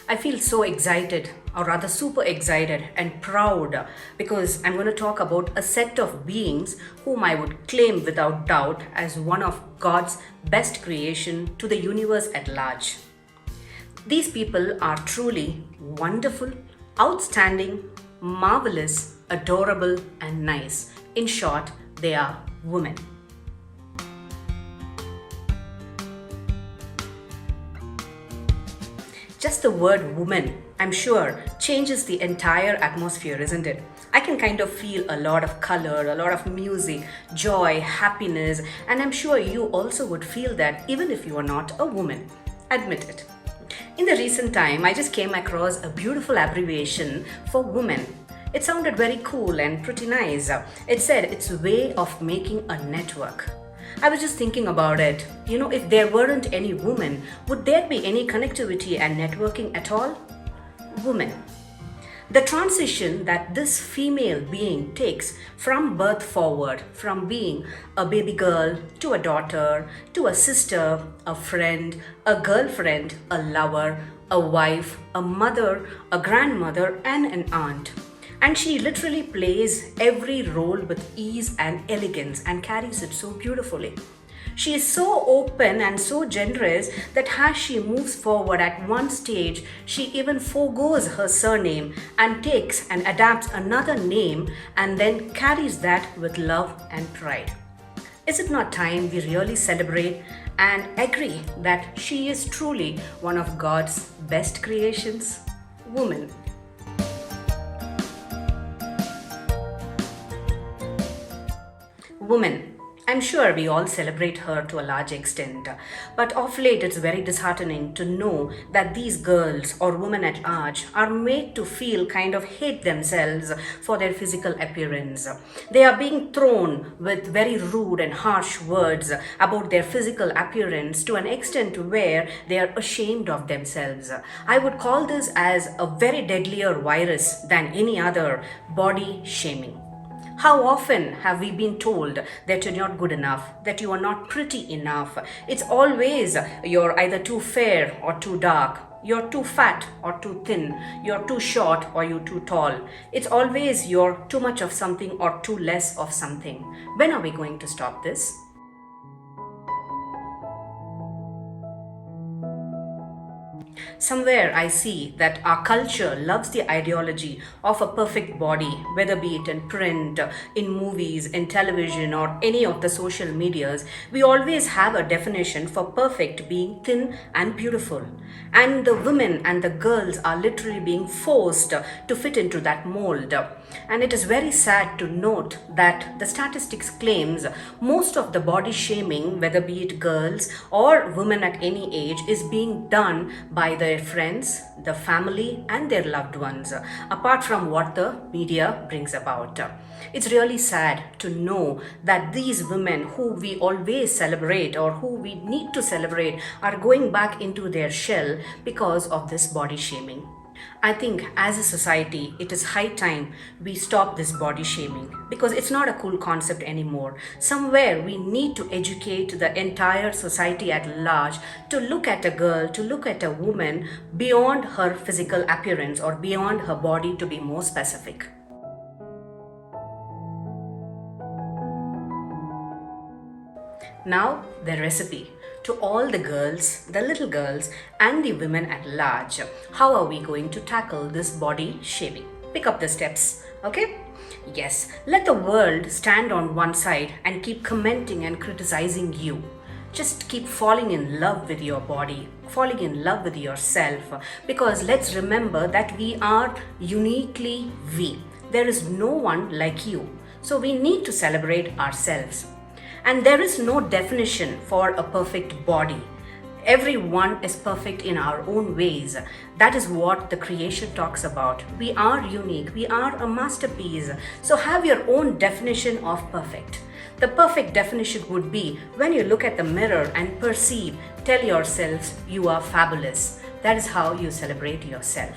I feel so excited, or rather super excited and proud, because I'm going to talk about a set of beings whom I would claim without doubt as one of God's best creation to the universe at large. These people are truly wonderful, outstanding, marvelous, adorable, and nice. In short, they are women. Just the word woman, I'm sure, changes the entire atmosphere, isn't it? I can kind of feel a lot of color, a lot of music, joy, happiness, and I'm sure you also would feel that even if you are not a woman. Admit it. In the recent time, I just came across a beautiful abbreviation for woman. It sounded very cool and pretty nice. It said it's a way of making a network. I was just thinking about it. If there weren't any women, would there be any connectivity and networking at all? Women. The transition that this female being takes from birth forward, from being a baby girl to a daughter, to a sister, a friend, a girlfriend, a lover, a wife, a mother, a grandmother, and an aunt. And she literally plays every role with ease and elegance and carries it so beautifully. She is so open and so generous that as she moves forward at one stage, she even forgoes her surname and takes and adapts another name and then carries that with love and pride. Is it not time we really celebrate and agree that she is truly one of God's best creations? Woman. Woman. I'm sure we all celebrate her to a large extent, but of late it's very disheartening to know that these girls or women at large are made to feel kind of hate themselves for their physical appearance. They are being thrown with very rude and harsh words about their physical appearance to an extent where they are ashamed of themselves. I would call this as a very deadlier virus than any other: body shaming. How often have we been told that you're not good enough, that you are not pretty enough? It's always you're either too fair or too dark, you're too fat or too thin, you're too short or you're too tall. It's always you're too much of something or too less of something. When are we going to stop this? Somewhere I see that our culture loves the ideology of a perfect body, whether be it in print, in movies, in television, or any of the social medias. We always have a definition for perfect being thin and beautiful. And the women and the girls are literally being forced to fit into that mold. And it is very sad to note that the statistics claims most of the body shaming, whether be it girls or women at any age, is being done by their friends, the family, and their loved ones, apart from what the media brings about. It's really sad to know that these women who we always celebrate or who we need to celebrate are going back into their shell because of this body shaming. I think as a society, it is high time we stop this body shaming because it's not a cool concept anymore. Somewhere we need to educate the entire society at large to look at a girl, to look at a woman beyond her physical appearance or beyond her body, to be more specific. Now, the recipe. To all the girls, the little girls, and the women at large, how are we going to tackle this body shaming? Pick up the steps, okay? Yes, let the world stand on one side and keep commenting and criticizing you. Just keep falling in love with your body, falling in love with yourself, because let's remember that we are uniquely we. There is no one like you. So we need to celebrate ourselves. And there is no definition for a perfect body. Everyone is perfect in our own ways. That is what the creation talks about. We are unique. We are a masterpiece. So have your own definition of perfect. The perfect definition would be when you look at the mirror and perceive, tell yourselves you are fabulous. That is how you celebrate yourself.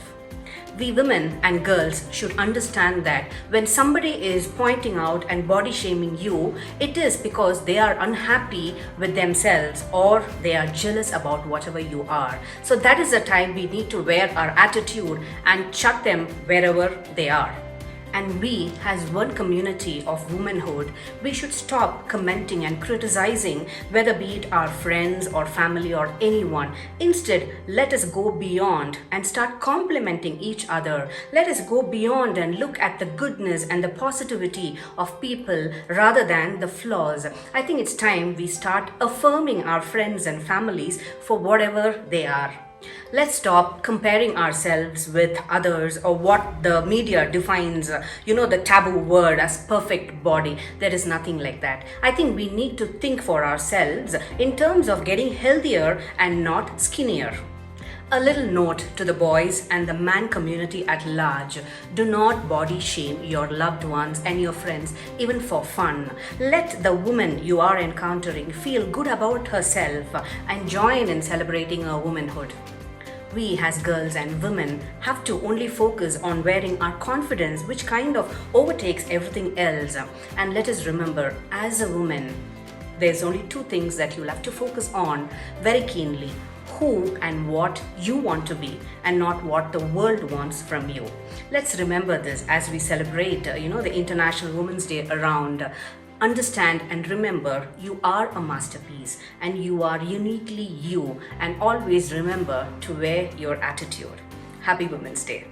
We women and girls should understand that when somebody is pointing out and body shaming you, it is because they are unhappy with themselves or they are jealous about whatever you are. So that is the time we need to wear our attitude and chuck them wherever they are. And we, as one community of womanhood, we should stop commenting and criticizing, whether be it our friends or family or anyone. Instead, let us go beyond and start complimenting each other. Let us go beyond and look at the goodness and the positivity of people rather than the flaws. I think it's time we start affirming our friends and families for whatever they are. Let's stop comparing ourselves with others or what the media defines, the taboo word as perfect body. There is nothing like that. I think we need to think for ourselves in terms of getting healthier and not skinnier. A little note to the boys and the man community at large. Do not body shame your loved ones and your friends, even for fun. Let the woman you are encountering feel good about herself and join in celebrating her womanhood. We as girls and women have to only focus on wearing our confidence, which kind of overtakes everything else. And let us remember, as a woman, there's only two things that you'll have to focus on very keenly: who and what you want to be, and not what the world wants from you. Let's remember this as we celebrate, the International Women's Day around. Understand and remember, you are a masterpiece and you are uniquely you, and always remember to wear your attitude. Happy Women's Day.